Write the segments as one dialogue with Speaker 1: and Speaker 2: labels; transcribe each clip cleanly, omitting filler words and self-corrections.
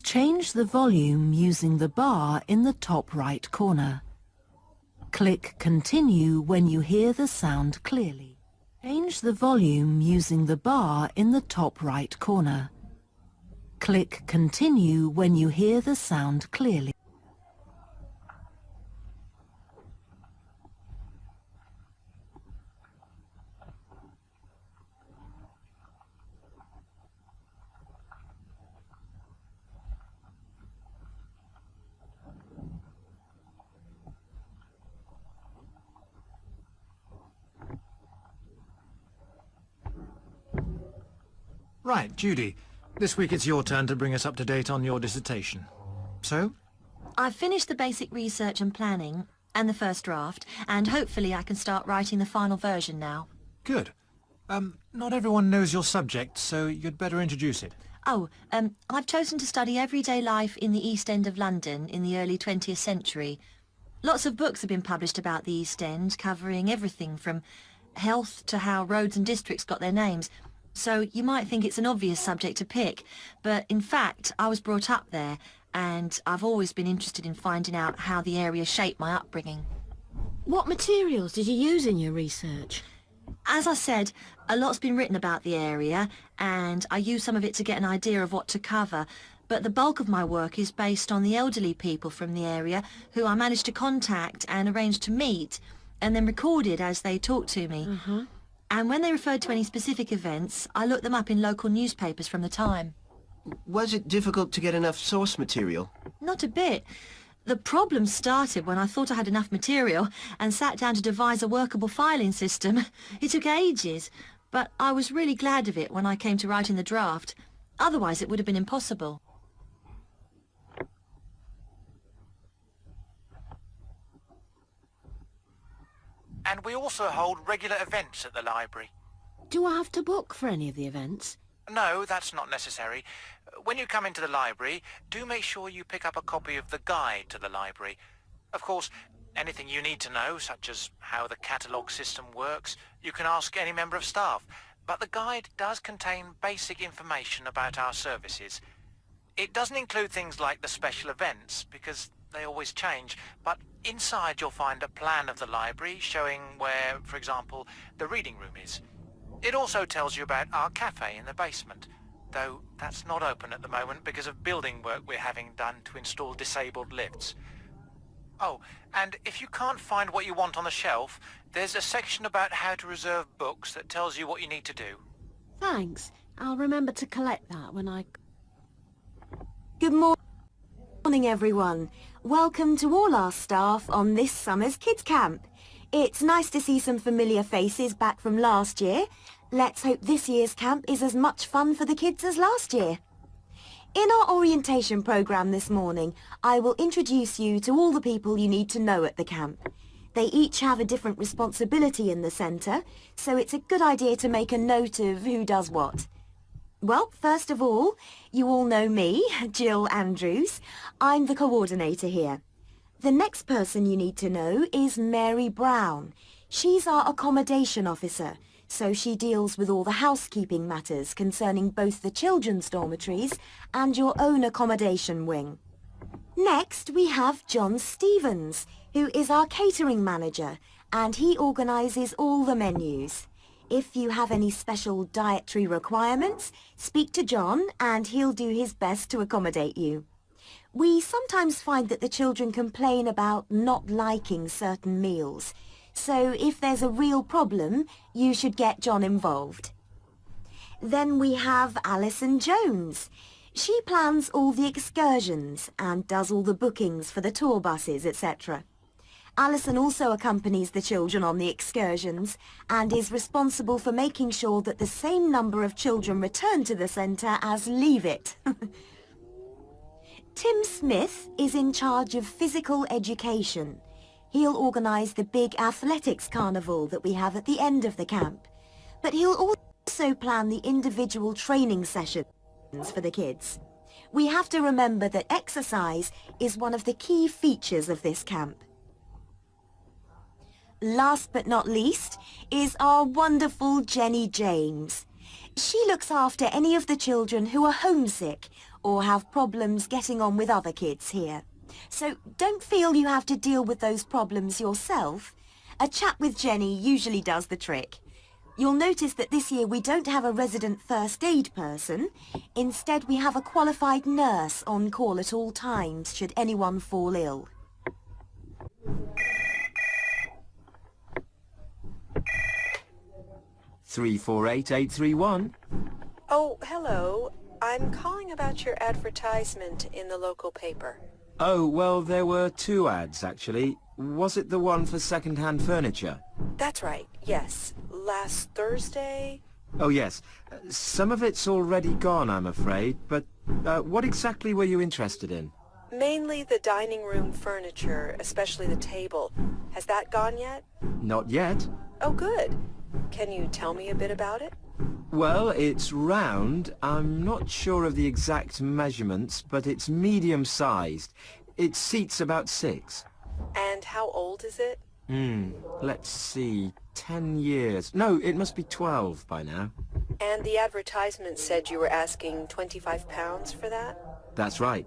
Speaker 1: Change the volume using the bar in the top right corner. Click Continue when you hear the sound clearly. Change the volume using the bar in the top right corner. Click Continue when you hear the sound clearly.
Speaker 2: Right, Judy. This week it's your turn to bring us up to date on your dissertation. So?
Speaker 3: I've finished the basic research and planning, and the first draft, and hopefully I can start writing the final version now.
Speaker 2: Good. Not everyone knows your subject, so you'd better introduce it.
Speaker 3: I've chosen to study everyday life in the East End of London in the early 20th century. Lots of books have been published about the East End, covering everything from health to how roads and districts got their names. So you might think it's an obvious subject to pick, but in fact I was brought up there and I've always been interested in finding out how the area shaped my upbringing.
Speaker 4: What materials did you use in your research?
Speaker 3: As I said, a lot's been written about the area and I use some of it to get an idea of what to cover, but the bulk of my work is based on the elderly people from the area who I managed to contact and arrange to meet and then recorded as they talked to me. And when they referred to any specific events, I looked them up in local newspapers from the time.
Speaker 5: Was it difficult to get enough source material?
Speaker 3: Not a bit. The problem started when I thought I had enough material and sat down to devise a workable filing system. It took ages, but I was really glad of it when I came to writing the draft. Otherwise it would have been impossible.
Speaker 6: And we also hold regular events at the library.
Speaker 4: Do I have to book for any of the events?
Speaker 6: No, that's not necessary. When you come into the library, do make sure you pick up a copy of the guide to the library. Of course, anything you need to know, such as how the catalogue system works, you can ask any member of staff. But the guide does contain basic information about our services. It doesn't include things like the special events, because they always change, but inside you'll find a plan of the library showing where, for example, the reading room is. It also tells you about our cafe in the basement, though that's not open at the moment because of building work we're having done to install disabled lifts. Oh, and if you can't find what you want on the shelf, there's a section about how to reserve books that tells you what you need to do.
Speaker 4: Thanks. I'll remember to collect that when I...
Speaker 7: Good morning, everyone. Welcome to all our staff on this summer's Kids Camp. It's nice to see some familiar faces back from last year. Let's hope this year's camp is as much fun for the kids as last year. In our orientation programme this morning, I will introduce you to all the people you need to know at the camp. They each have a different responsibility in the centre, so it's a good idea to make a note of who does what. Well, first of all, you all know me, Jill Andrews. I'm the coordinator here. The next person you need to know is Mary Brown. She's our accommodation officer, so she deals with all the housekeeping matters concerning both the children's dormitories and your own accommodation wing. Next, we have John Stevens, who is our catering manager, and he organises all the menus. If you have any special dietary requirements, speak to John and he'll do his best to accommodate you. We sometimes find that the children complain about not liking certain meals, so if there's a real problem, you should get John involved. Then we have Alison Jones. She plans all the excursions and does all the bookings for the tour buses, etc. Alison also accompanies the children on the excursions and is responsible for making sure that the same number of children return to the centre as leave it. Tim Smith is in charge of physical education. He'll organise the big athletics carnival that we have at the end of the camp. But he'll also plan the individual training sessions for the kids. We have to remember that exercise is one of the key features of this camp. Last but not least is our wonderful Jenny James. She looks after any of the children who are homesick or have problems getting on with other kids here. So don't feel you have to deal with those problems yourself. A chat with Jenny usually does the trick. You'll notice that this year we don't have a resident first aid person. Instead, we have a qualified nurse on call at all times should anyone fall ill.
Speaker 5: Three 48831.
Speaker 8: Oh, hello. I'm calling about your advertisement in the local paper.
Speaker 5: Oh, well, there were two ads, actually. Was it the one for second-hand furniture?
Speaker 8: That's right, yes. Last Thursday?
Speaker 5: Oh, yes. Some of it's already gone, I'm afraid, but what exactly were you interested in?
Speaker 8: Mainly the dining room furniture, especially the table. Has that gone yet?
Speaker 5: Not yet.
Speaker 8: Oh, good. Can you tell me a bit about it?
Speaker 5: Well, it's round. I'm not sure of the exact measurements, but it's medium-sized. It seats about 6.
Speaker 8: And how old is it?
Speaker 5: Let's see. 10 years. No, it must be 12 by now.
Speaker 8: And the advertisement said you were asking £25 for that?
Speaker 5: That's right.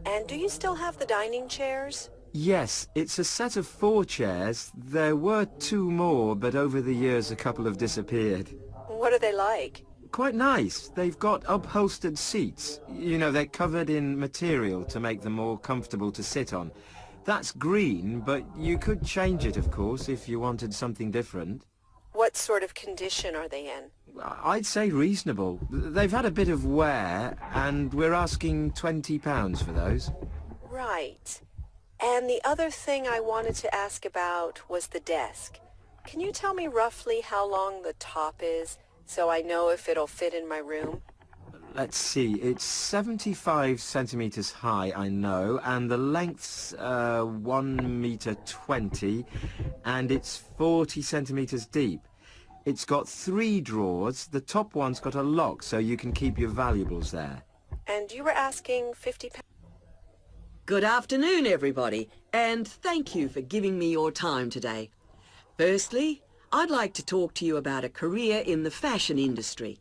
Speaker 8: And do you still have the dining chairs?
Speaker 5: Yes, it's a set of 4 chairs. There were 2 more, but over the years a couple have disappeared.
Speaker 8: What are they like?
Speaker 5: Quite nice. They've got upholstered seats. You know, they're covered in material to make them more comfortable to sit on. That's green, but you could change it, of course, if you wanted something different.
Speaker 8: What sort of condition are they in?
Speaker 5: I'd say reasonable. They've had a bit of wear, and we're asking £20 for those.
Speaker 8: Right. And the other thing I wanted to ask about was the desk. Can you tell me roughly how long the top is, so I know if it'll fit in my room?
Speaker 5: Let's see, it's 75 centimeters high, I know, and the length's 1 meter 20, and it's 40 centimeters deep. It's got 3 drawers. The top one's got a lock, so you can keep your valuables there.
Speaker 8: And you were asking £50?
Speaker 9: Good afternoon, everybody, and thank you for giving me your time today. Firstly, I'd like to talk to you about a career in the fashion industry.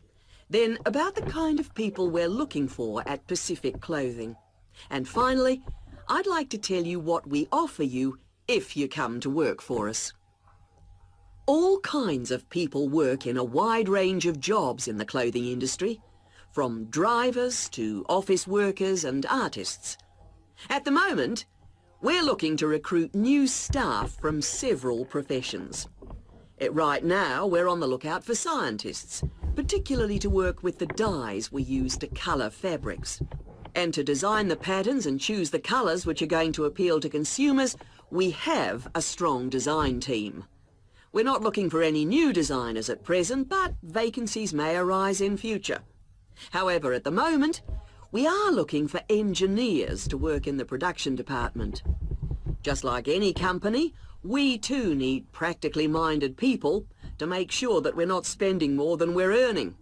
Speaker 9: Then about the kind of people we're looking for at Pacific Clothing. And finally, I'd like to tell you what we offer you if you come to work for us. All kinds of people work in a wide range of jobs in the clothing industry, from drivers to office workers and artists. At the moment, we're looking to recruit new staff from several professions. Right now, we're on the lookout for scientists, particularly to work with the dyes we use to colour fabrics. And to design the patterns and choose the colours which are going to appeal to consumers, we have a strong design team. We're not looking for any new designers at present, but vacancies may arise in future. However, at the moment, we are looking for engineers to work in the production department. Just like any company, we too need practically minded people to make sure that we're not spending more than we're earning.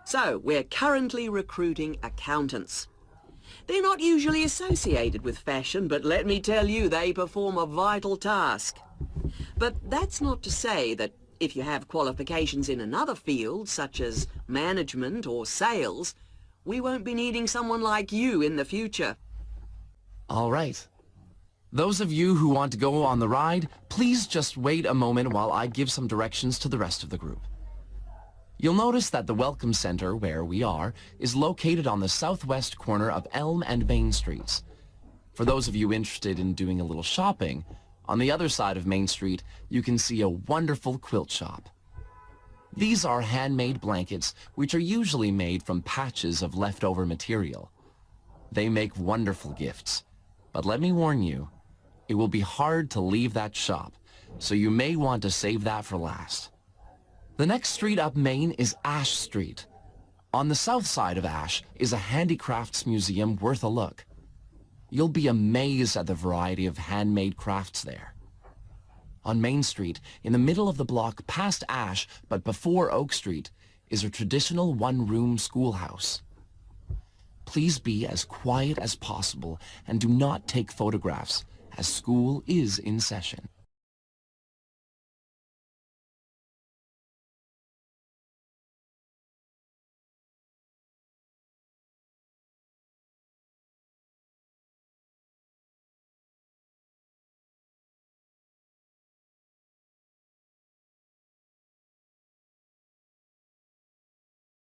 Speaker 9: So we're currently recruiting accountants. They're not usually associated with fashion, but let me tell you, they perform a vital task. But that's not to say that if you have qualifications in another field, such as management or sales, we won't be needing someone like you in the future.
Speaker 10: All right. Those of you who want to go on the ride, please just wait a moment while I give some directions to the rest of the group. You'll notice that the Welcome Center, where we are, is located on the southwest corner of Elm and Main Streets. For those of you interested in doing a little shopping, on the other side of Main Street, you can see a wonderful quilt shop. These are handmade blankets, which are usually made from patches of leftover material. They make wonderful gifts, but let me warn you, it will be hard to leave that shop, so you may want to save that for last. The next street up Main is Ash Street. On the south side of Ash is a handicrafts museum worth a look. You'll be amazed at the variety of handmade crafts there. On Main Street, in the middle of the block past Ash, but before Oak Street, is a traditional one-room schoolhouse. Please be as quiet as possible and do not take photographs, as school is in session.